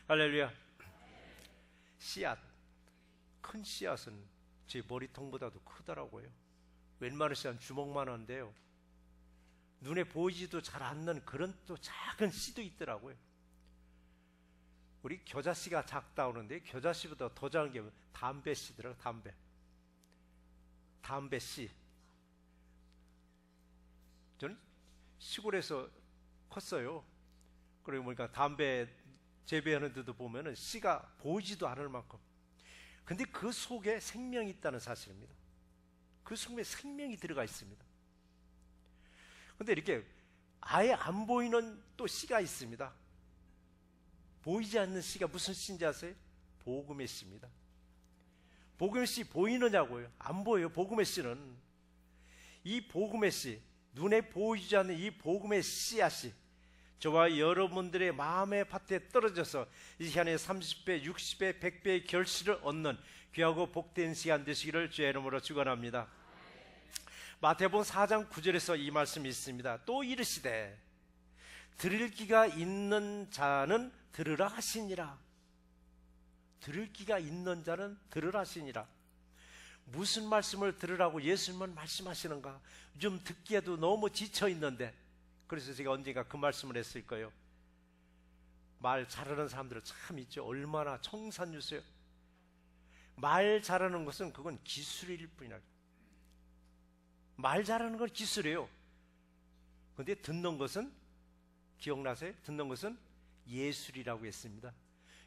할렐루야. 씨앗, 큰 씨앗은 제 머리통보다도 크더라고요. 웬만한 씨앗은 주먹만 한데요, 눈에 보이지도 잘 않는 그런 또 작은 씨도 있더라고요. 우리 겨자씨가 작다 오는데 겨자씨보다 더 작은 게 담배씨더라고요. 담배씨. 저는 시골에서 컸어요. 그리고 보니까 담배 재배하는 데도 보면은 씨가 보이지도 않을 만큼, 근데 그 속에 생명이 있다는 사실입니다. 그 속에 생명이 들어가 있습니다. 근데 이렇게 아예 안 보이는 또 씨가 있습니다. 보이지 않는 씨가 무슨 씨인지 아세요? 복음의 씨입니다. 복음의 씨 보이느냐고요? 안 보여요. 복음의 씨는, 이 복음의 씨, 눈에 보이지 않는 이 복음의 씨앗이 저와 여러분들의 마음의 밭에 떨어져서 이 시간에 30배, 60배, 100배의 결실을 얻는 귀하고 복된 시간 되시기를 주의 이름으로 축원합니다. 마태복음 4장 9절에서 이 말씀이 있습니다. 또 이르시되 들을 귀가 있는 자는 들으라 하시니라. 들을 귀가 있는 자는 들으라 하시니라. 무슨 말씀을 들으라고 예수님은 말씀하시는가? 좀 듣기에도 너무 지쳐 있는데, 그래서 제가 언젠가 그 말씀을 했을 거예요. 말 잘하는 사람들은 참 있죠. 얼마나 청산유수요. 말 잘하는 것은 그건 기술일 뿐이라. 말 잘하는 건 기술이에요. 근데 듣는 것은, 기억나세요? 듣는 것은 예술이라고 했습니다.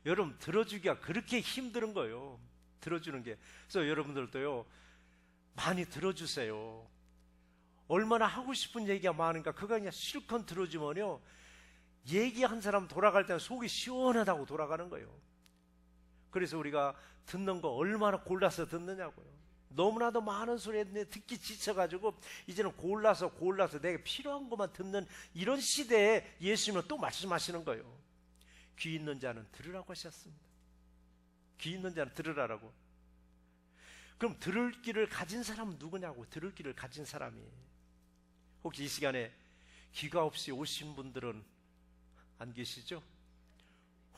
여러분, 들어주기가 그렇게 힘든 거예요. 들어주는 게. 그래서 여러분들도요, 많이 들어주세요. 얼마나 하고 싶은 얘기가 많으니까 그거 그냥 실컷 들어주면요, 얘기한 사람 돌아갈 때는 속이 시원하다고 돌아가는 거예요. 그래서 우리가 듣는 거 얼마나 골라서 듣느냐고요. 너무나도 많은 소리 했는데 듣기 지쳐가지고 이제는 골라서 내가 필요한 것만 듣는 이런 시대에 예수님은 또 말씀하시는 거예요. 귀 있는 자는 들으라고 하셨습니다. 귀 있는 자는 들으라고. 그럼 들을 귀를 가진 사람은 누구냐고. 들을 귀를 가진 사람이, 혹시 이 시간에 귀가 없이 오신 분들은 안 계시죠?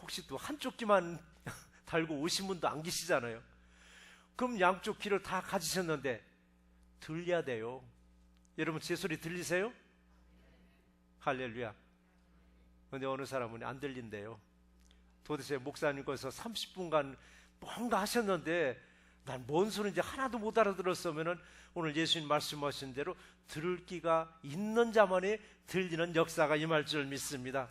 혹시 또 한쪽 귀만 달고 오신 분도 안 계시잖아요. 그럼 양쪽 귀를 다 가지셨는데 들려야 돼요. 여러분, 제 소리 들리세요? 할렐루야. 근데 어느 사람은 안 들린대요. 도대체 목사님 거기서 30분간 뭔가 하셨는데 난 뭔 소리인지 하나도 못 알아들었으면은 오늘 예수님 말씀하신 대로 들을 귀가 있는 자만이 들리는 역사가 임할 줄 믿습니다.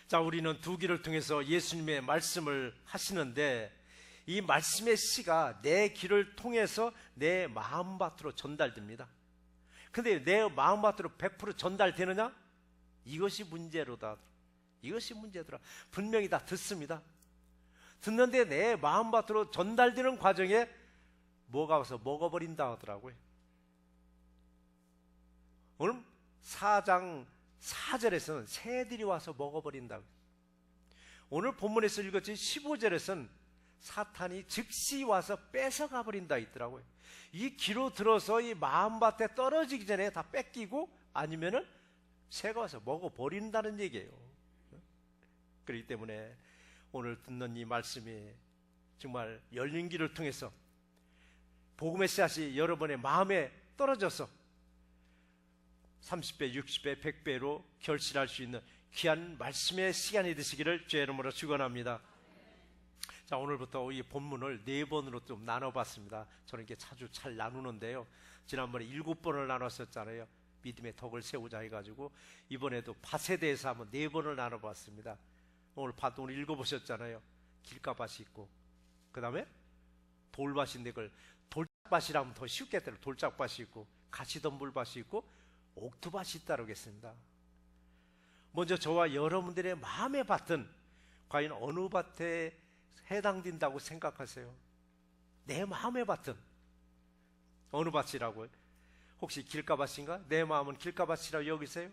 자, 우리는 두 귀를 통해서 예수님의 말씀을 하시는데, 이 말씀의 씨가 내 귀를 통해서 내 마음밭으로 전달됩니다. 근데 내 마음밭으로 100% 전달되느냐? 이것이 문제로다. 이것이 문제더라. 분명히 다 듣습니다. 듣는데 내 마음밭으로 전달되는 과정에 뭐가 와서 먹어버린다 하더라고요. 오늘 4장 4절에서는 새들이 와서 먹어버린다고. 오늘 본문에서 읽었지 15절에서는 사탄이 즉시 와서 뺏어가 버린다 있더라고요. 이 귀로 들어서 이 마음밭에 떨어지기 전에 다 뺏기고 아니면은 새가 와서 먹어버린다는 얘기예요. 그렇기 때문에 오늘 듣는 이 말씀이 정말 열린 귀를 통해서 복음의 씨앗이 여러분의 마음에 떨어져서 30배, 60배, 100배로 결실할 수 있는 귀한 말씀의 시간이 되시기를 주의 이름으로 축원합니다. 자, 오늘부터 이 본문을 4번으로 좀 나눠봤습니다. 저는 이렇게 자주 잘 나누는데요, 지난번에 7번을 나눴었잖아요. 믿음의 덕을 세우자 해가지고 이번에도 밭에 대해서 한번 4번을 나눠봤습니다. 오늘 밭 오늘 읽어보셨잖아요. 길가밭이 있고, 그 다음에 돌밭인데 그걸 돌짝밭이라 하면 더 쉽겠더라고요. 돌짝밭이 있고, 가시덤불밭이 있고, 옥토밭이 있다고 했습니다. 먼저 저와 여러분들의 마음의 밭은 과연 어느 밭에 해당된다고 생각하세요? 내 마음의 밭은 어느 밭이라고요? 혹시 길가밭인가? 내 마음은 길가밭이라고 여기세요?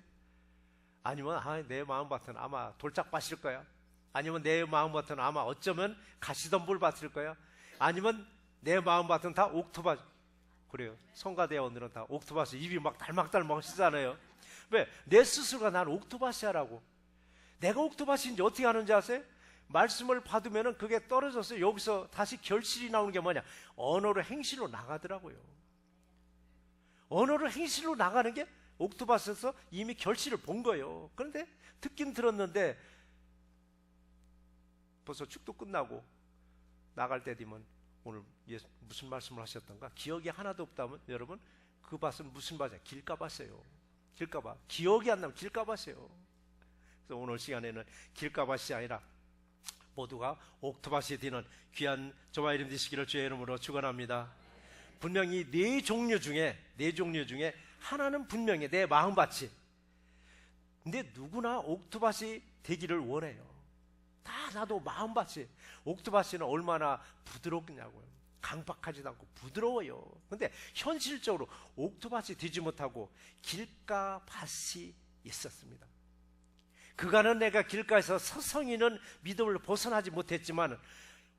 아니면 내 마음밭은 아마 돌짝밭일 거야. 아니면 내 마음밭은 아마 어쩌면 가시덤불밭일 거야. 아니면 내 마음밭은 다 옥토밭. 그래요. 성가대원들은 다 옥토밭이 입이 막 달막달막 하시잖아요. 왜? 내 스스로가 난 옥토밭이야라고. 내가 옥토밭인지 어떻게 아는지 아세요? 말씀을 받으면은 그게 떨어져서 여기서 다시 결실이 나오는 게 뭐냐? 언어로 행실로 나가더라고요. 언어로 행실로 나가는 게 옥토밭에서 이미 결실을 본 거예요. 그런데 듣긴 들었는데 벌써 축도 끝나고 나갈 때 되면 오늘 무슨 말씀을 하셨던가 기억이 하나도 없다면 여러분 그 밭은 무슨 밭이야? 길가밭이에요. 길가밭. 기억이 안 나면 길가밭이에요. 그래서 오늘 시간에는 길가밭이 아니라 모두가 옥토밭이 되는 귀한 저와 이름 되시기를 주의 이름으로 축원합니다. 분명히 네 종류 중에 하나는 분명히 내 마음밭이. 근데 누구나 옥토밭이 되기를 원해요. 다 나도 마음밭이. 옥토밭이는 얼마나 부드럽냐고요. 강박하지도 않고 부드러워요. 근데 현실적으로 옥토밭이 되지 못하고 길가밭이 있었습니다. 그간은 내가 길가에서 서성이는 믿음을 벗어나지 못했지만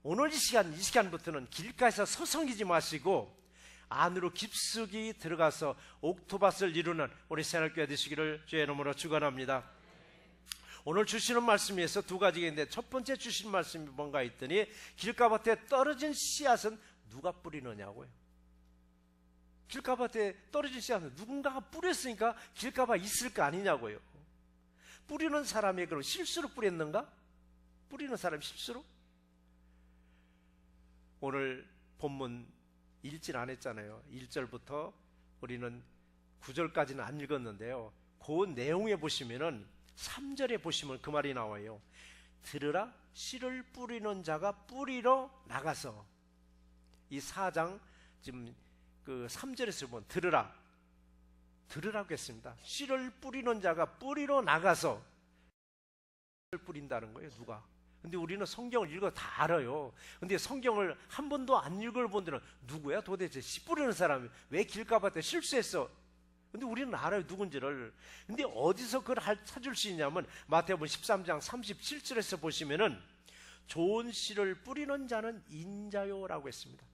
오늘 이 시간부터는 길가에서 서성이지 마시고 안으로 깊숙이 들어가서 옥토밭을 이루는 우리 새날교회 되시기를 주의 이름으로 축원합니다. 오늘 주시는 말씀에서 두 가지가 있는데 첫 번째 주신 말씀이 뭔가 했더니 길가밭에 떨어진 씨앗은 누가 뿌리느냐고요. 길가밭에 떨어진 씨앗은 누군가가 뿌렸으니까 길가밭 있을 거 아니냐고요. 뿌리는 사람이 그럼 실수로 뿌렸는가? 뿌리는 사람이 실수로? 오늘 본문 읽질 안 했잖아요. 1절부터 우리는 9절까지는 안 읽었는데요. 그 내용에 보시면은 3절에 보시면 그 말이 나와요. 들으라 씨를 뿌리는 자가 뿌리러 나가서. 이 4장 지금 그 3절에서 보면 들으라고 했습니다. 씨를 뿌리는 자가 뿌리러 나가서 씨를 뿌린다는 거예요. 누가? 근데 우리는 성경을 읽어 다 알아요. 근데 성경을 한 번도 안 읽어본 데는 누구야 도대체? 씨 뿌리는 사람이 왜 길가밭에 실수했어? 근데 우리는 알아요 누군지를. 근데 어디서 그걸 찾을 수 있냐면 마태복음 13장 37절에서 보시면은 좋은 씨를 뿌리는 자는 인자요라고 했습니다.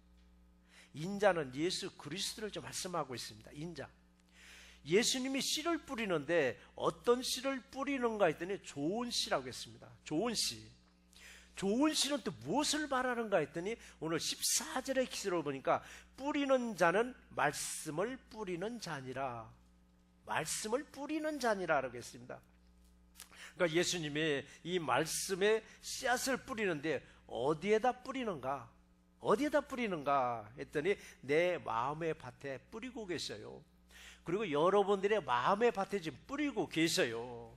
인자는 예수 그리스도를 좀 말씀하고 있습니다. 인자. 예수님이 씨를 뿌리는데 어떤 씨를 뿌리는가 했더니 좋은 씨라고 했습니다. 좋은 씨. 좋은 씨는 또 무엇을 말하는가 했더니 오늘 14절의 기술을 보니까 뿌리는 자는 말씀을 뿌리는 자니라. 말씀을 뿌리는 자니라라고 했습니다. 그러니까 예수님이 이 말씀에 씨앗을 뿌리는데 어디에다 뿌리는가? 어디에다 뿌리는가 했더니 내 마음의 밭에 뿌리고 계셔요. 그리고 여러분들의 마음의 밭에 지금 뿌리고 계셔요.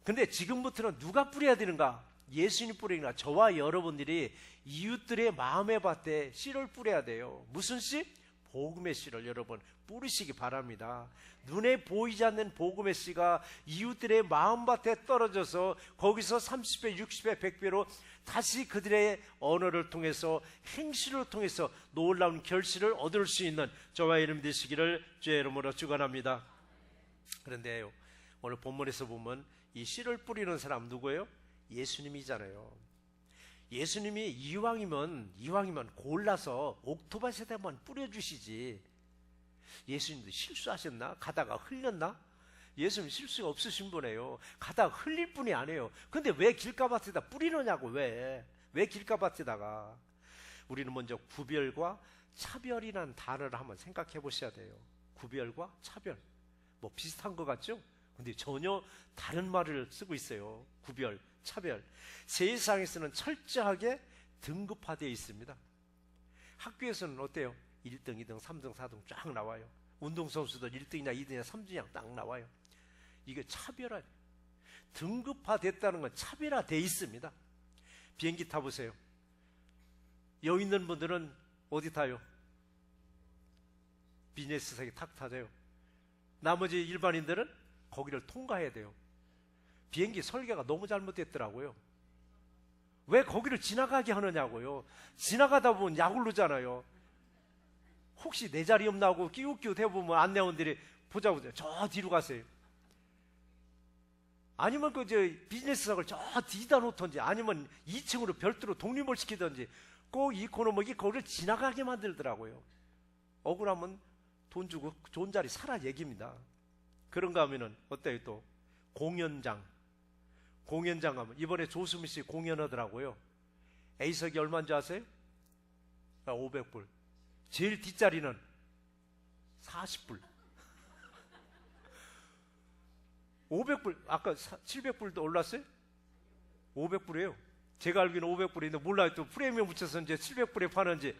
근데 지금부터는 누가 뿌려야 되는가? 예수님 뿌리나 저와 여러분들이 이웃들의 마음의 밭에 씨를 뿌려야 돼요. 무슨 씨? 복음의 씨를 여러분 뿌리시기 바랍니다. 눈에 보이지 않는 복음의 씨가 이웃들의 마음밭에 떨어져서 거기서 30배, 60배, 100배로 다시 그들의 언어를 통해서 행실을 통해서 놀라운 결실을 얻을 수 있는 저와 이름 되시기를 주의 이름으로 축원합니다. 그런데요, 오늘 본문에서 보면 이 씨를 뿌리는 사람 누구예요? 예수님이잖아요. 예수님이 이왕이면 골라서 옥토밭에다만 뿌려주시지. 예수님도 실수하셨나? 가다가 흘렸나? 예수님 실수가 없으신 분이에요. 가다가 흘릴 분이 아니에요. 근데 왜 길가밭에다 뿌리느냐고. 왜 길가밭에다가. 우리는 먼저 구별과 차별이라는 단어를 한번 생각해 보셔야 돼요. 구별과 차별. 뭐 비슷한 것 같죠? 근데 전혀 다른 말을 쓰고 있어요. 구별, 차별. 세상에서는 철저하게 등급화되어 있습니다. 학교에서는 어때요? 1등, 2등, 3등, 4등 쫙 나와요. 운동선수들 1등이나 2등이나 3등이나 딱 나와요. 이게 차별화, 등급화됐다는 건 차별화되어 있습니다. 비행기 타보세요. 여기 있는 분들은 어디 타요? 비즈니스석에 탁 타세요. 나머지 일반인들은 거기를 통과해야 돼요. 비행기 설계가 너무 잘못됐더라고요. 왜 거기를 지나가게 하느냐고요. 지나가다 보면 약올르잖아요. 혹시 내 자리 없나 하고 끼우끼우 대보면 안내원들이 보자고 저 뒤로 가세요. 아니면 비즈니스석을 저 뒤다 놓던지 아니면 2층으로 별도로 독립을 시키던지 꼭 이코노미기 거기를 지나가게 만들더라고요. 억울하면 돈 주고 좋은 자리 사라 얘기입니다. 그런가 하면은 어때요? 또 공연장 공연장 가면 이번에 조수미 씨 공연하더라고요. A석이 얼마인 줄 아세요? 500불. 제일 뒷자리는 40불. 500불. 아까 700불도 올랐어요? 500불이에요. 제가 알기로는 500불인데 몰라요. 또 프리미엄 붙여서 이제 700불에 파는지.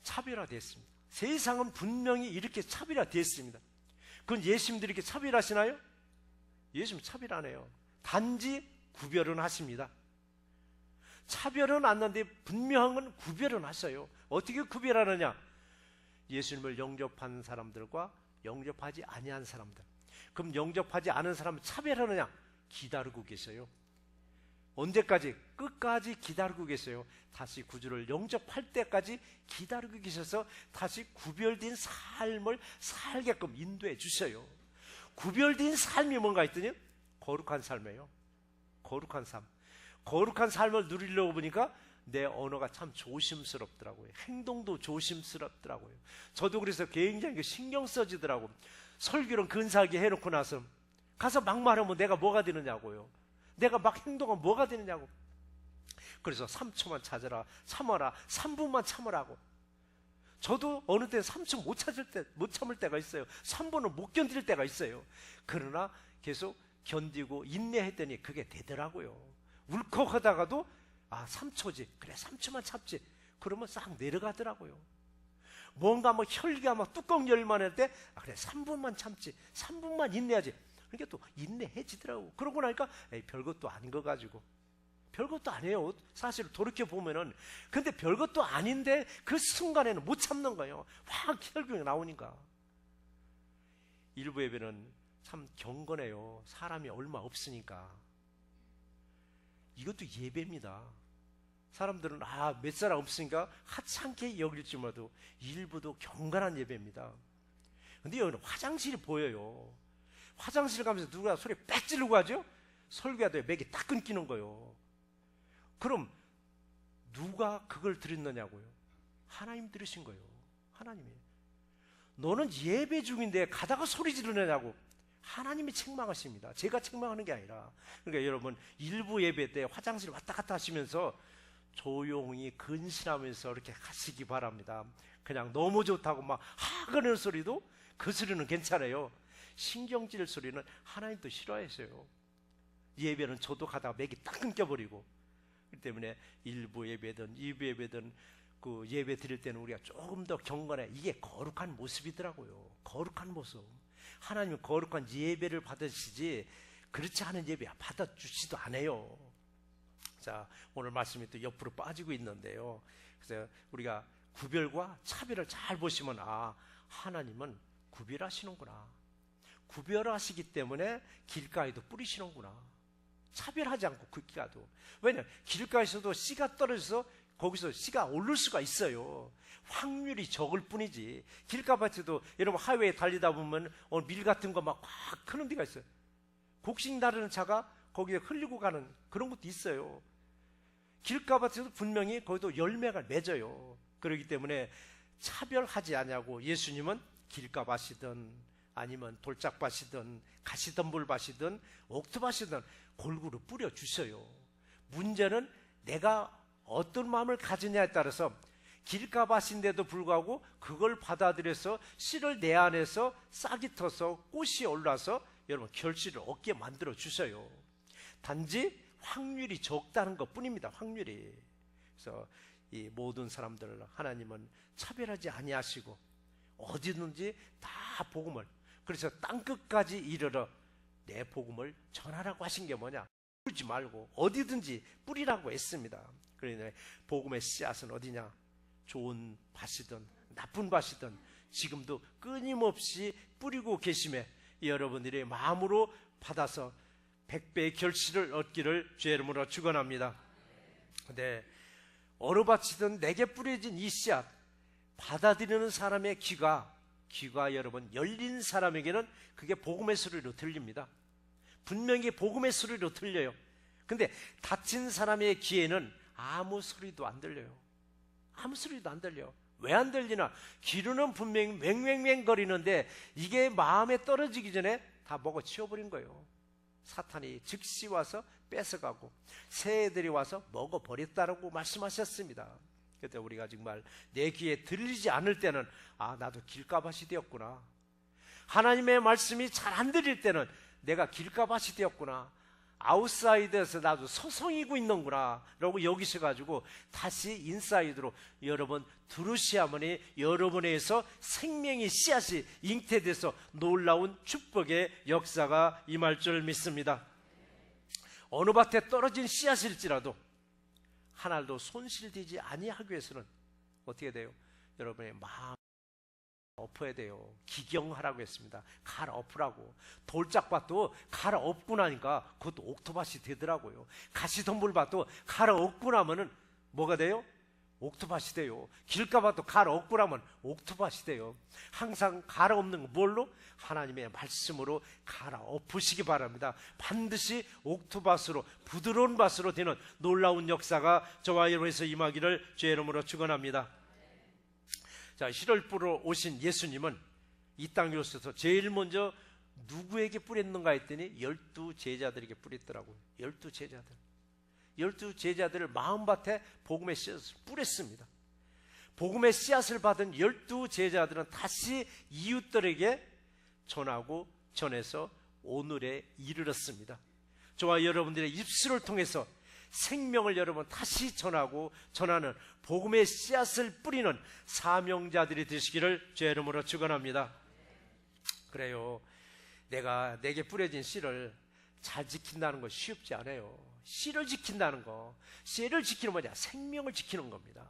차별화됐습니다. 세상은 분명히 이렇게 차별화됐습니다. 그건 예수님들이 이렇게 차별하시나요? 예수님 차별 안 해요. 단지 구별은 하십니다. 차별은 안 하는데 분명한 건 구별은 하셔요. 어떻게 구별하느냐? 예수님을 영접한 사람들과 영접하지 아니한 사람들. 그럼 영접하지 않은 사람을 차별하느냐? 기다리고 계셔요. 언제까지? 끝까지 기다리고 계세요. 다시 구주를 영접할 때까지 기다리고 계셔서 다시 구별된 삶을 살게끔 인도해 주셔요. 구별된 삶이 뭔가 했더니 거룩한 삶이에요. 거룩한 삶. 거룩한 삶을 누리려고 보니까 내 언어가 참 조심스럽더라고요. 행동도 조심스럽더라고요. 저도 그래서 굉장히 신경 써지더라고요. 설교는 근사하게 해놓고 나서 가서 막 말하면 내가 뭐가 되느냐고요. 내가 막 행동하면 뭐가 되느냐고. 그래서 3초만 찾아라, 참아라, 3분만 참으라고. 저도 어느 때는 3초 못 참을 때가 있어요. 3분은 못 견딜 때가 있어요. 그러나 계속 견디고 인내했더니 그게 되더라고요. 울컥하다가도 3초지. 그래 3초만 참지. 그러면 싹 내려가더라고요. 뭔가 뭐 혈기가 막 뚜껑 열만 할 때 그래 3분만 참지. 3분만 인내하지. 그러니까 또 인내해지더라고. 그러고 나니까 별것도 아닌 거 가지고. 별것도 아니에요. 사실 돌이켜보면은. 근데 별것도 아닌데 그 순간에는 못 참는 거예요. 확 혈기가 나오니까. 일부 예배는 참 경건해요. 사람이 얼마 없으니까. 이것도 예배입니다. 사람들은 몇 사람 없으니까 하찮게 여길지 몰라도 일부도 경건한 예배입니다. 근데 여기는 화장실이 보여요. 화장실 가면서 누가 소리 빽 지르고 하죠? 설교하다가 맥이 딱 끊기는 거예요. 그럼 누가 그걸 들었느냐고요? 하나님 들으신 거예요. 하나님이. 너는 예배 중인데 가다가 소리 지르느냐고. 하나님이 책망하십니다. 제가 책망하는 게 아니라. 그러니까 여러분 일부 예배 때 화장실 왔다 갔다 하시면서 조용히 근신하면서 이렇게 가시기 바랍니다. 그냥 너무 좋다고 막 하그는 소리도 그 소리는 괜찮아요. 신경질 소리는 하나님도 싫어하세요. 예배는 저도 가다가 맥이 딱 끊겨버리고. 그렇기 때문에 일부 예배든 2부 예배든 그 예배 드릴 때는 우리가 조금 더 경건해. 이게 거룩한 모습이더라고요. 거룩한 모습. 하나님은 거룩한 예배를 받으시지 그렇지 않은 예배 받아주지도 않아요. 자, 오늘 말씀이 또 옆으로 빠지고 있는데요. 그래서 우리가 구별과 차별을 잘 보시면 하나님은 구별하시는구나. 구별하시기 때문에 길가에도 뿌리시는구나. 차별하지 않고 길가도. 왜냐하면 길가에서도 씨가 떨어져서 거기서 씨가 오를 수가 있어요. 확률이 적을 뿐이지. 길가밭에도 여러분 하이웨이 달리다 보면 밀 같은 거 막 확 크는 데가 있어요. 곡식 나르는 차가 거기에 흘리고 가는 그런 것도 있어요. 길가밭에도 분명히 거기도 열매가 맺어요. 그렇기 때문에 차별하지 않냐고. 예수님은 길가밭이든 아니면 돌짝밭이든 가시덤불밭이든 옥토밭이든 골고루 뿌려주셔요. 문제는 내가 어떤 마음을 가지냐에 따라서 길가밭인데도 불구하고 그걸 받아들여서 씨를 내 안에서 싹이 터서 꽃이 올라서 여러분 결실을 얻게 만들어 주셔요. 단지 확률이 적다는 것 뿐입니다. 확률이. 그래서 이 모든 사람들을 하나님은 차별하지 아니하시고 어디든지 다 복음을, 그래서 땅끝까지 이르러 내 복음을 전하라고 하신 게 뭐냐? 뿌리지 말고 어디든지 뿌리라고 했습니다. 그러니 복음의 씨앗은 어디냐? 좋은 밭이든 나쁜 밭이든 지금도 끊임없이 뿌리고 계심에 여러분들의 마음으로 받아서 100배의 결실을 얻기를 주의 이름으로 축원합니다. 근데 어느 밭이든 내게 뿌려진 이 씨앗 받아들이는 사람의 귀가 여러분 열린 사람에게는 그게 복음의 소리로 들립니다. 분명히 복음의 소리로 들려요. 근데 닫힌 사람의 귀에는 아무 소리도 안 들려요. 아무 소리도 안 들려. 왜 안 들리나? 귀로는 분명히 맹맹맹 거리는데 이게 마음에 떨어지기 전에 다 먹어 치워버린 거예요. 사탄이 즉시 와서 뺏어가고 새들이 와서 먹어버렸다라고 말씀하셨습니다. 그때 우리가 정말 내 귀에 들리지 않을 때는 나도 길가밭이 되었구나. 하나님의 말씀이 잘 안 들릴 때는 내가 길가밭이 되었구나. 아웃사이드에서 나도 서성이고 있는구나 라고 여기셔가지고 다시 인사이드로 여러분 들으시야머니 여러분에서 생명의 씨앗이 잉태돼서 놀라운 축복의 역사가 임할 줄 믿습니다. 어느 밭에 떨어진 씨앗일지라도 하나도 손실되지 아니하기 위해서는 어떻게 돼요? 여러분의 마음 엎어야 돼요. 기경하라고 했습니다. 갈아엎으라고. 돌짝밭도 갈아엎고 나니까 그것도 옥토밭이 되더라고요. 가시덤불밭도 갈아엎고 나면은 뭐가 돼요? 옥토밭이 돼요. 길가밭도 갈아엎고 나면 옥토밭이 돼요. 항상 갈아엎는 거 뭘로? 하나님의 말씀으로 갈아엎으시기 바랍니다. 반드시 옥토밭으로, 부드러운 밭으로 되는 놀라운 역사가 저와 여러분에서 임하기를 주의 이름으로 축원합니다. 자, 씨를 뿌려 오신 예수님은 이 땅에 오셔서 제일 먼저 누구에게 뿌렸는가 했더니 12제자들에게 뿌렸더라고요. 12제자들. 12제자들을 마음밭에 복음의 씨앗을 뿌렸습니다. 복음의 씨앗을 받은 12제자들은 다시 이웃들에게 전하고 전해서 오늘에 이르렀습니다. 저와 여러분들의 입술을 통해서 생명을 여러분 다시 전하고 전하는 복음의 씨앗을 뿌리는 사명자들이 되시기를 주의 이름으로 축원합니다. 그래요. 내게 뿌려진 씨를 잘 지킨다는 거 쉽지 않아요. 씨를 지킨다는 거, 씨를 지키는 뭐냐? 생명을 지키는 겁니다.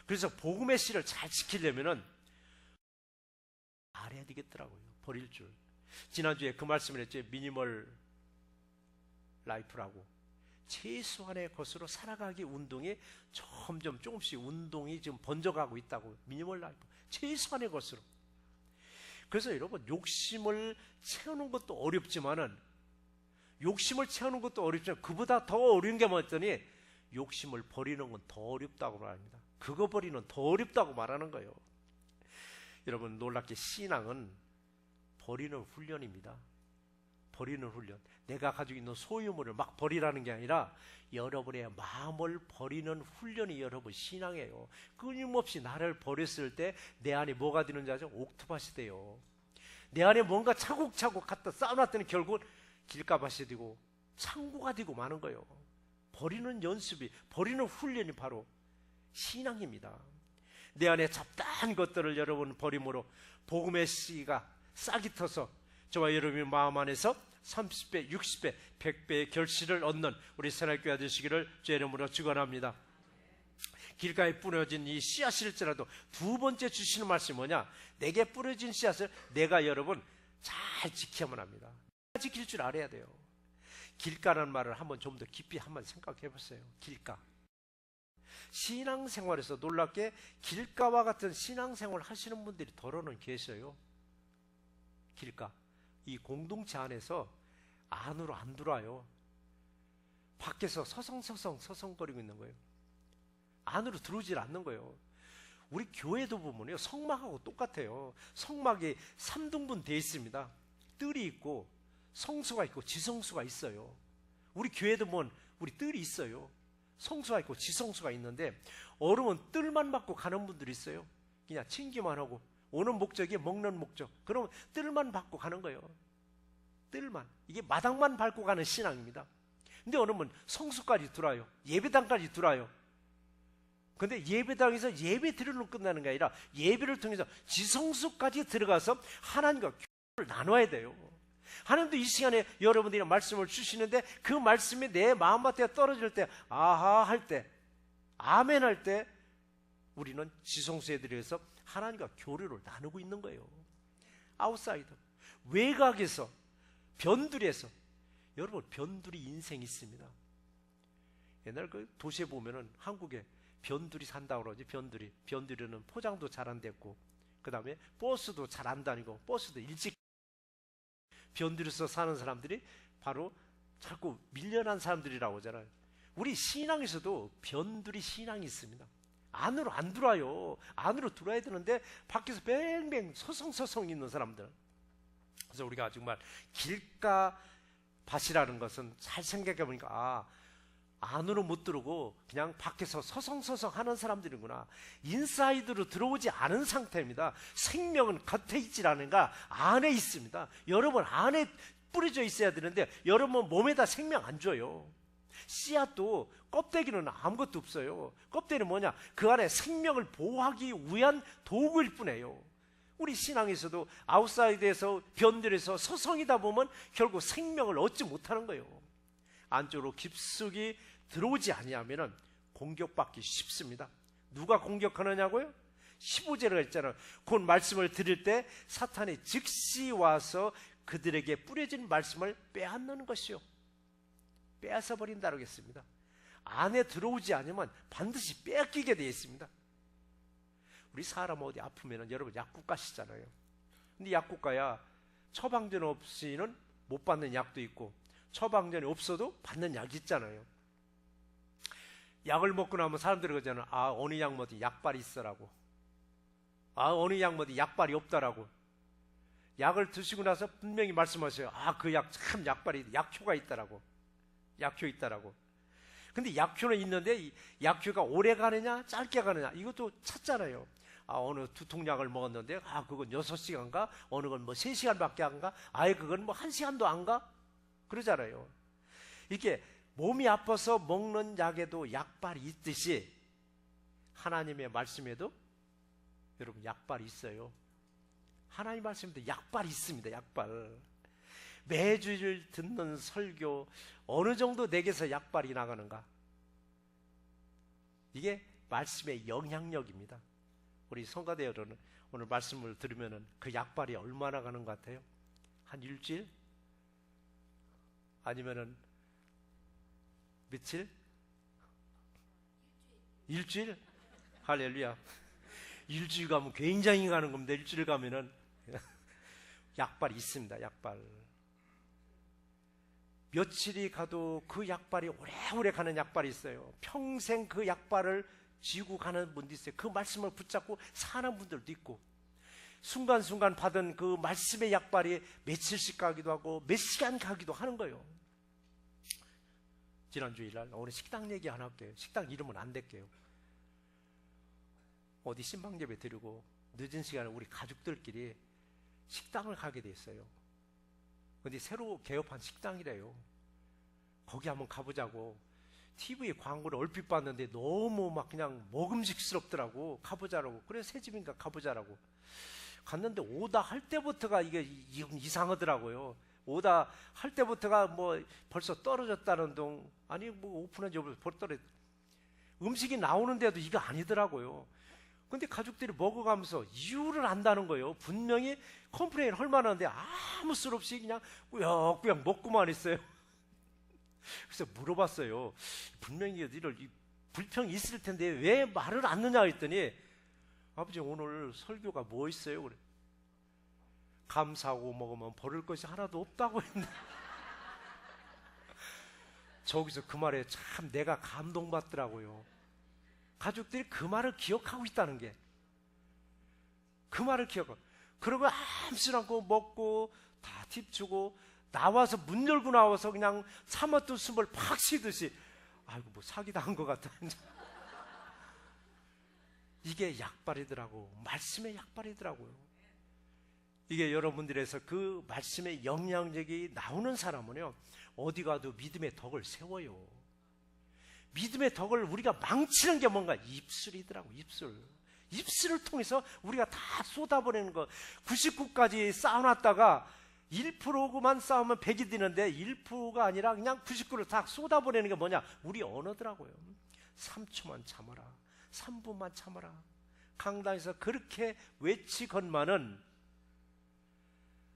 그래서 복음의 씨를 잘 지키려면은 알아야 되겠더라고요. 버릴 줄. 지난주에 그 말씀을 했죠. 미니멀 라이프라고. 최소한의 것으로 살아가기 운동이 점점 조금씩 운동이 지금 번져가고 있다고. 미니멀 라이프. 최소한의 것으로. 그래서 여러분 욕심을 채우는 것도 어렵지만은 그보다 더 어려운 게 뭐였더니 욕심을 버리는 건 더 어렵다고 말합니다. 그거 버리는 더 어렵다고 말하는 거예요. 여러분 놀랍게 신앙은 버리는 훈련입니다. 버리는 훈련. 내가 가지고 있는 소유물을 막 버리라는 게 아니라 여러분의 마음을 버리는 훈련이 여러분 신앙이에요. 끊임없이 나를 버렸을 때 내 안에 뭐가 되는지 아죠? 옥토밭이 돼요. 내 안에 뭔가 차곡차곡 갖다 쌓아놨더니 결국 길가밭이 되고 창고가 되고 마는 거예요. 버리는 연습이, 버리는 훈련이 바로 신앙입니다. 내 안에 잡다한 것들을 여러분 버림으로 복음의 씨가 싹이 터서 저와 여러분의 마음 안에서 30배, 60배, 100배의 결실을 얻는 우리 새날교회 되시기를 주의 이름으로 축원합니다. 길가에 뿌려진 이 씨앗일지라도 두 번째 주시는 말씀이 뭐냐? 내게 뿌려진 씨앗을 내가 여러분 잘 지켜야만 합니다. 지킬 줄 알아야 돼요. 길가라는 말을 한번 좀 더 깊이 한번 생각해 보세요. 길가. 신앙생활에서 놀랍게 길가와 같은 신앙생활 하시는 분들이 더러는 계셔요. 길가. 이 공동체 안에서 안으로 안 들어와요. 밖에서 서성거리고 있는 거예요. 안으로 들어오질 않는 거예요. 우리 교회도 보면요, 성막하고 똑같아요. 성막이 3등분 되어 있습니다. 뜰이 있고 성수가 있고 지성수가 있어요. 우리 교회도 보면 우리 뜰이 있어요. 성수가 있고 지성수가 있는데 어른은 뜰만 받고 가는 분들이 있어요. 그냥 챙기만 하고 오는 목적이 먹는 목적. 그러면 뜰만 받고 가는 거예요. 뜰만. 이게 마당만 밟고 가는 신앙입니다. 근데 어느 분 성수까지 들어와요. 예배당까지 들어와요. 근데 예배당에서 예배 드리러 끝나는 게 아니라 예배를 통해서 지성수까지 들어가서 하나님과 교류를 나눠야 돼요. 하나님도 이 시간에 여러분들이 말씀을 주시는데 그 말씀이 내 마음밭에 떨어질 때 아하 할 때 아멘 할 때 우리는 지성수에 들여서 하나님과 교류를 나누고 있는 거예요. 아웃사이더 외곽에서 변두리에서 여러분 변두리 인생이 있습니다. 옛날 그 도시에 보면은 한국에 변두리 산다고 그러지. 변두리는 포장도 잘 안 됐고 그 다음에 버스도 잘 안 다니고 버스도 일찍 변두리에서 사는 사람들이 바로 자꾸 밀려난 사람들이라고 하잖아요. 우리 신앙에서도 변두리 신앙이 있습니다. 안으로 안 들어와요. 안으로 들어와야 되는데 밖에서 뱅뱅 서성서성 있는 사람들. 그래서 우리가 정말 길가 밭이라는 것은 잘 생각해 보니까 안으로 못 들어오고 그냥 밖에서 서성서성 하는 사람들이구나. 인사이드로 들어오지 않은 상태입니다. 생명은 겉에 있지 않은가 안에 있습니다. 여러분 안에 뿌려져 있어야 되는데 여러분 몸에다 생명 안 줘요. 씨앗도 껍데기는 아무것도 없어요. 껍데기는 뭐냐? 그 안에 생명을 보호하기 위한 도구일 뿐이에요. 우리 신앙에서도 아웃사이드에서 변들에서 서성이다 보면 결국 생명을 얻지 못하는 거예요. 안쪽으로 깊숙이 들어오지 아니하면 공격받기 쉽습니다. 누가 공격하느냐고요? 15절에 했잖아요. 곧 말씀을 드릴 때 사탄이 즉시 와서 그들에게 뿌려진 말씀을 빼앗는 것이요. 빼앗아 버린다고 했습니다. 안에 들어오지 않으면 반드시 빼앗기게 되어 있습니다. 우리 사람 어디 아프면 여러분 약국 가시잖아요. 근데 약국 가야 처방전 없이는 못 받는 약도 있고 처방전이 없어도 받는 약이 있잖아요. 약을 먹고 나면 사람들이 그러잖아요. 어느 약 뭐지 약발이 있어라고. 어느 약 뭐지 약발이 없다라고. 약을 드시고 나서 분명히 말씀하세요. 그 약 참 약발이 약효가 있다라고. 약효 있다라고. 근데 약효는 있는데 이 약효가 오래 가느냐 짧게 가느냐 이것도 찾잖아요. 어느 두통약을 먹었는데 그건 6시간가 어느 건 뭐 3시간밖에 안 가? 그건 뭐 1시간도 안 가? 그러잖아요. 이게 몸이 아파서 먹는 약에도 약발이 있듯이 하나님의 말씀에도 여러분 약발이 있어요. 하나님 말씀에도 약발이 있습니다. 약발. 매주일 듣는 설교 어느 정도 내게서 약발이 나가는가? 이게 말씀의 영향력입니다. 우리 성가대 여러분 오늘 말씀을 들으면 그 약발이 얼마나 가는 것 같아요? 한 일주일? 아니면은 며칠? 일주일? 할렐루야. 일주일 가면 굉장히 가는 겁니다. 일주일 가면은 약발이 있습니다. 약발. 며칠이 가도 그 약발이 오래오래 가는 약발이 있어요. 평생 그 약발을 쥐고 가는 분도 있어요. 그 말씀을 붙잡고 사는 분들도 있고 순간순간 받은 그 말씀의 약발이 며칠씩 가기도 하고 몇 시간 가기도 하는 거예요. 지난 주일날 오늘 식당 얘기 하나 할게요. 식당 이름은 안 댈게요. 어디 신방예배 드리고 늦은 시간에 우리 가족들끼리 식당을 가게 됐어요. 근데 새로 개업한 식당이래요. 거기 한번 가보자고 TV에 광고를 얼핏 봤는데 너무 막 그냥 먹음직스럽더라고. 가보자라고. 그래 새 집인가 가보자라고 갔는데 오다 할 때부터가 이게 이상하더라고요. 오다 할 때부터가 뭐 벌써 떨어졌다는 둥 아니 뭐 오픈한 지 벌써 떨어졌 음식이 나오는데도 이거 아니더라고요. 근데 가족들이 먹어가면서 이유를 안다는 거예요. 분명히 컴플레인 할 만한데 아무 술 없이 그냥 꾸역꾸역 먹고만 있어요. 그래서 물어봤어요. 분명히 이럴 불평이 있을 텐데 왜 말을 안 하느냐 했더니 아버지 오늘 설교가 뭐 있어요? 그래. 감사하고 먹으면 버릴 것이 하나도 없다고 했는데 저기서 그 말에 참 내가 감동받더라고요. 가족들이 그 말을 기억하고 있다는 게 그 말을 기억하고 그러고 아무렇지 않고 먹고 다 팁 주고 나와서 문 열고 나와서 그냥 참았던 숨을 팍 쉬듯이 아이고 뭐 사기당한 것 같다. 이게 약발이더라고. 말씀의 약발이더라고요. 이게 여러분들에서 그 말씀의 영향력이 나오는 사람은요 어디 가도 믿음의 덕을 세워요. 믿음의 덕을 우리가 망치는 게 뭔가 입술이더라고. 입술을 통해서 우리가 다 쏟아버리는 거. 99까지 쌓아놨다가 1%만 쌓으면 100이 되는데 1%가 아니라 그냥 99를 다 쏟아버리는 게 뭐냐? 우리 언어더라고요. 3초만 참아라. 3분만 참아라. 강당에서 그렇게 외치건만은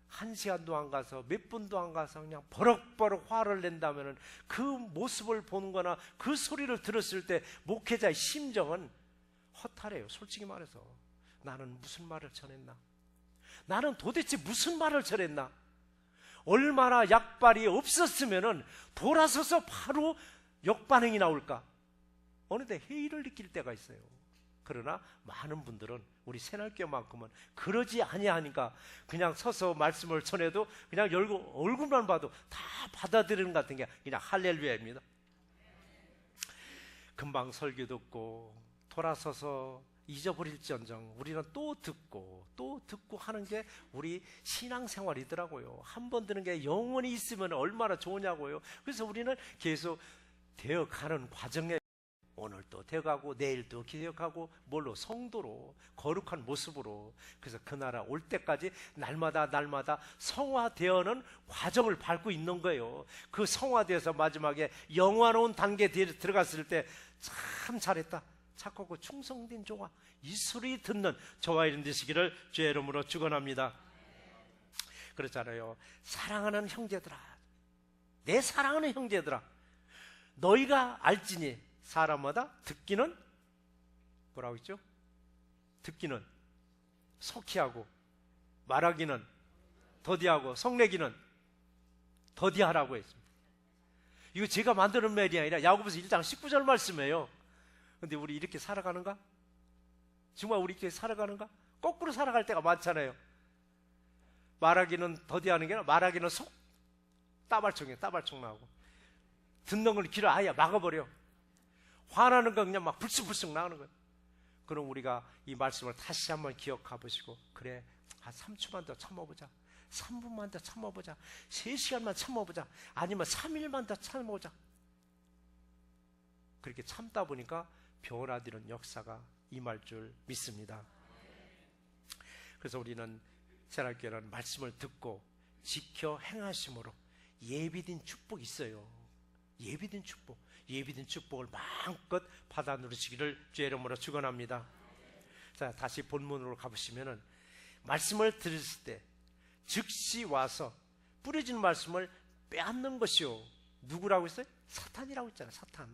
1시간도 안 가서 몇 분도 안 가서 그냥 버럭버럭 화를 낸다면 그 모습을 보는 거나 그 소리를 들었을 때 목회자의 심정은 허탈해요. 솔직히 말해서 나는 무슨 말을 전했나? 나는 도대체 무슨 말을 전했나? 얼마나 약발이 없었으면 돌아서서 바로 역반응이 나올까? 어느새 회의를 느낄 때가 있어요. 그러나 많은 분들은 우리 새날교만큼은 그러지 아니하니까 그냥 서서 말씀을 전해도 그냥 얼굴만 봐도 다 받아들이는 것 같은 게 그냥 할렐루야입니다. 금방 설교 듣고 돌아서서 잊어버릴지언정 우리는 또 듣고 하는 게 우리 신앙생활이더라고요. 한 번 듣는 게 영원히 있으면 얼마나 좋으냐고요. 그래서 우리는 계속 되어가는 과정에 오늘 또 되어가고 내일 또 기억하고 뭘로 성도로 거룩한 모습으로 그래서 그 나라 올 때까지 날마다 성화되어는 과정을 밟고 있는 거예요. 그 성화되어서 마지막에 영화로운 단계에 들어갔을 때 참 잘했다, 착하고 충성된 종아, 이 소리 듣는 저와 이런 되시기를 주의 이름으로 축원합니다. 그렇잖아요. 사랑하는 형제들아, 내 사랑하는 형제들아, 너희가 알지니 사람마다 듣기는 뭐라고 했죠? 듣기는 속히 하고 말하기는 더디하고 성내기는 더디하라고 했습니다. 이거 제가 만드는 말이 아니라 야고보서 1장 19절 말씀이에요. 근데 우리 이렇게 살아가는가? 정말 우리 이렇게 살아가는가? 거꾸로 살아갈 때가 많잖아요. 말하기는 더디하는 게 아니라 말하기는 속 따발총이에요. 따발총 나오고 듣는 걸 귀를 아예 막아버려. 화나는 건 그냥 막 불쑥불쑥 나오는 거예요. 그럼 우리가 이 말씀을 다시 한번 기억해 보시고, 그래, 한 3초만 더 참아보자, 3분만 더 참아보자, 3시간만 참아보자, 아니면 3일만 더 참아보자. 그렇게 참다 보니까 변화되는 역사가 임할 줄 믿습니다. 그래서 우리는 새날교회는 말씀을 듣고 지켜 행하심으로 예비된 축복이 있어요. 예비된 축복, 예비된 축복을 마음껏 받아 누리시기를 주의 이름으로 축원합니다. 자, 다시 본문으로 가보시면은 말씀을 들으실 때 즉시 와서 뿌려진 말씀을 빼앗는 것이요. 누구라고 했어요? 사탄이라고 했잖아요. 사탄.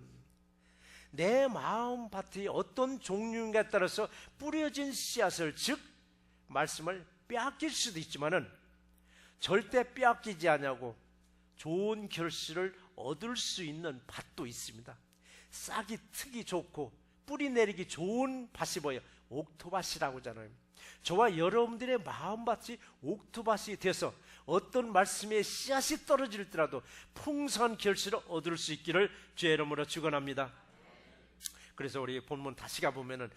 내 마음 밭이 어떤 종류인가에 따라서 뿌려진 씨앗을, 즉 말씀을 빼앗길 수도 있지만은 절대 빼앗기지 않냐고 좋은 결실을 얻을 수 있는 밭도 있습니다. 싹이 트기 좋고 뿌리 내리기 좋은 밭이 뭐예요? 옥토밭이라고 하잖아요. 저와 여러분들의 마음밭이 옥토밭이 돼서 어떤 말씀의 씨앗이 떨어질더라도 풍성한 결실을 얻을 수 있기를 주의 이름으로 축원합니다. 그래서 우리 본문 다시 가보면은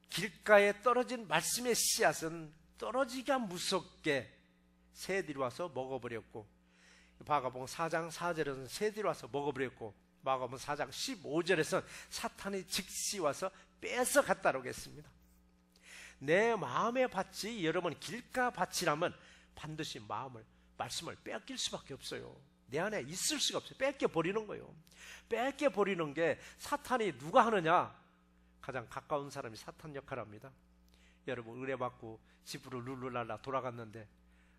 길가에 떨어진 말씀의 씨앗은 떨어지기가 무섭게 새들이 와서 먹어버렸고, 마가복음 4장 4절에서는 새들이 와서 먹어버렸고, 마가복음 4장 15절에서는 사탄이 즉시 와서 뺏어갔다고 했습니다. 내 마음의 밭이 여러분 길가 밭이라면 반드시 말씀을 뺏길 수밖에 없어요. 내 안에 있을 수가 없어요. 뺏겨버리는 거예요. 뺏겨버리는 게 사탄이 누가 하느냐? 가장 가까운 사람이 사탄 역할을 합니다. 여러분 의뢰받고 집으로 룰루랄라 돌아갔는데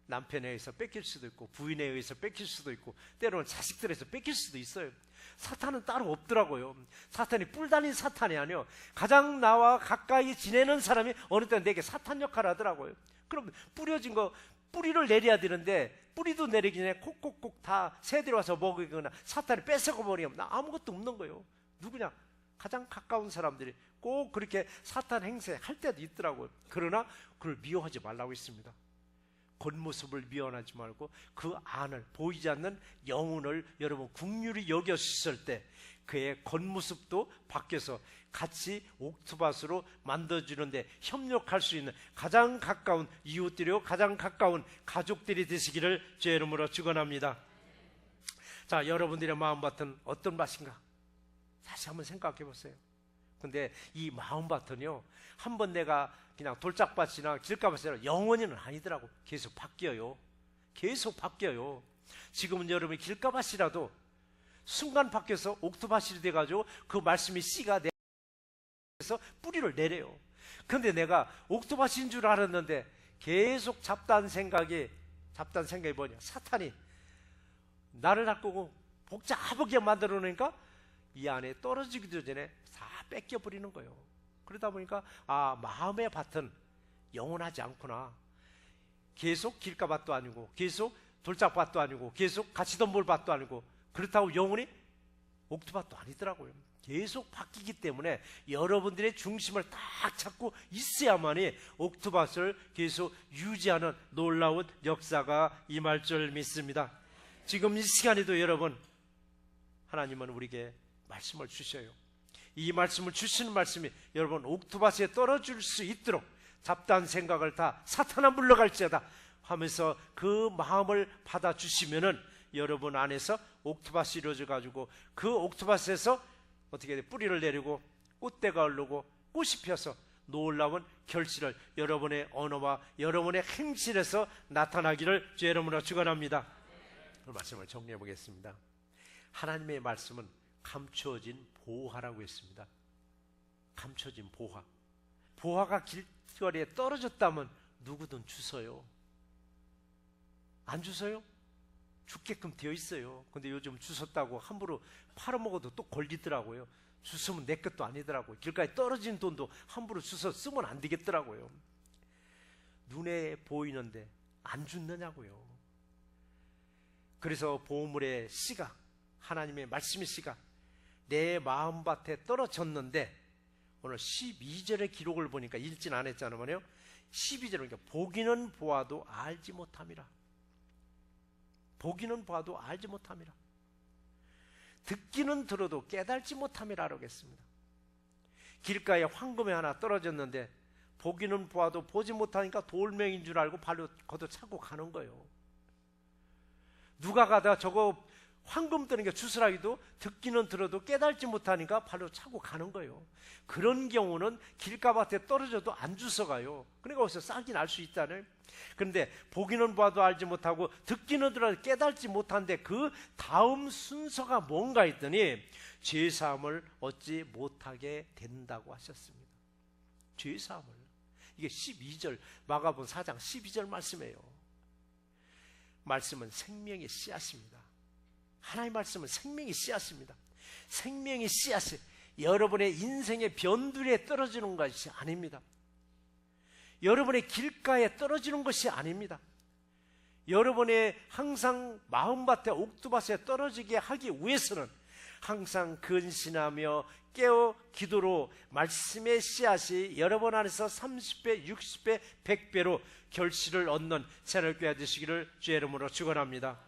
남편에 의해서 뺏길 수도 있고 부인에 의해서 뺏길 수도 있고 때로는 자식들에서 뺏길 수도 있어요. 사탄은 따로 없더라고요. 사탄이 뿔 달린 사탄이 아니요, 가장 나와 가까이 지내는 사람이 어느 때는 내게 사탄 역할을 하더라고요. 그럼 뿌려진 거 뿌리를 내려야 되는데 뿌리도 내리기 전에 콕콕콕 다 새들이 와서 먹이거나 사탄이 뺏어가 버리면 나 아무것도 없는 거예요. 누구냐? 가장 가까운 사람들이 꼭 그렇게 사탄 행세할 때도 있더라고요. 그러나 그걸 미워하지 말라고 했습니다. 겉모습을 미워하지 말고 그 안을, 보이지 않는 영혼을 여러분 긍휼히 여겼을 때 그의 겉모습도 바뀌어서 같이 옥토밭으로 만들어주는데 협력할 수 있는 가장 가까운 이웃들이요, 가장 가까운 가족들이 되시기를 주의 이름으로 축원합니다. 자, 여러분들의 마음밭은 어떤 밭인가? 다시 한번 생각해 보세요. 근데 이 마음밭은요, 한번 내가 그냥 돌짝밭이나 길가밭이나 영원히는 아니더라고. 계속 바뀌어요. 계속 바뀌어요. 지금은 여러분이 길가밭이라도 순간 바뀌어서 옥토밭이 돼가지고 그 말씀이 씨가 내서 뿌리를 내려요. 근데 내가 옥토밭인 줄 알았는데 계속 잡다한 생각이 뭐냐? 사탄이 나를 바꾸고 복잡하게 만들어 놓으니까 이 안에 떨어지기도 전에 다 뺏겨버리는 거예요. 그러다 보니까 마음의 밭은 영원하지 않구나. 계속 길가밭도 아니고 계속 돌짝밭도 아니고 계속 같이 덤볼 밭도 아니고 그렇다고 영원히 옥토밭도 아니더라고요. 계속 바뀌기 때문에 여러분들의 중심을 딱 잡고 있어야만이 옥토밭을 계속 유지하는 놀라운 역사가 임할 줄 믿습니다. 지금 이 시간에도 여러분, 하나님은 우리에게 말씀을 주셔요. 이 말씀을 주시는 말씀이 여러분 옥토밭에 떨어질 수 있도록 잡다한 생각을 다 사탄아 물러갈지어다 하면서 그 마음을 받아주시면은 여러분 안에서 옥토밭이 이루어져 가지고 그 옥토밭에서 어떻게 돼? 뿌리를 내리고 꽃대가 오르고 꽃이 펴서 놀라운 결실을 여러분의 언어와 여러분의 행실에서 나타나기를 주 여러분으로 축원합니다. 그 말씀을 정리해 보겠습니다. 하나님의 말씀은 감춰진 보화라고 했습니다. 감춰진 보화. 보화가 길거리에 떨어졌다면 누구든 주워요. 안 주워요? 죽게끔 되어 있어요. 근데 요즘 주웠다고 함부로 팔아먹어도 또 걸리더라고요. 주우면 내 것도 아니더라고요. 길가에 떨어진 돈도 함부로 주워 쓰면 안 되겠더라고요. 눈에 보이는데 안 죽느냐고요. 그래서 보물의 씨가, 하나님의 말씀의 씨가 내 마음밭에 떨어졌는데, 오늘 12절의 기록을 보니까 읽진 않았잖아요. 12절은 그러니까 보기는 보아도 알지 못함이라. 보기는 봐도 알지 못함이라. 듣기는 들어도 깨달지 못함이라고 했습니다. 길가에 황금이 하나 떨어졌는데 보기는 보아도 보지 못하니까 돌멩이인 줄 알고 발로 걷어차고 가는 거예요. 누가 가다 저거 황금 뜨는 게 주스라기도 듣기는 들어도 깨달지 못하니까 발로 차고 가는 거예요. 그런 경우는 길가밭에 떨어져도 안 주워가요. 그러니까 어디서 싹이 날 수 있다는. 그런데 보기는 봐도 알지 못하고 듣기는 들어도 깨달지 못한데 그 다음 순서가 뭔가 했더니 죄사함을 얻지 못하게 된다고 하셨습니다. 죄사함을. 이게 12절 마가복음 4장 12절 말씀이에요. 말씀은 생명의 씨앗입니다. 하나님의 말씀은 생명의 씨앗입니다. 생명의 씨앗이 여러분의 인생의 변두리에 떨어지는 것이 아닙니다. 여러분의 길가에 떨어지는 것이 아닙니다. 여러분의 항상 마음밭에 옥토밭에 떨어지게 하기 위해서는 항상 근신하며 깨어 기도로 말씀의 씨앗이 여러분 안에서 30배, 60배, 100배로 결실을 얻는 새롭게 되시기를 주의 이름으로 축원합니다.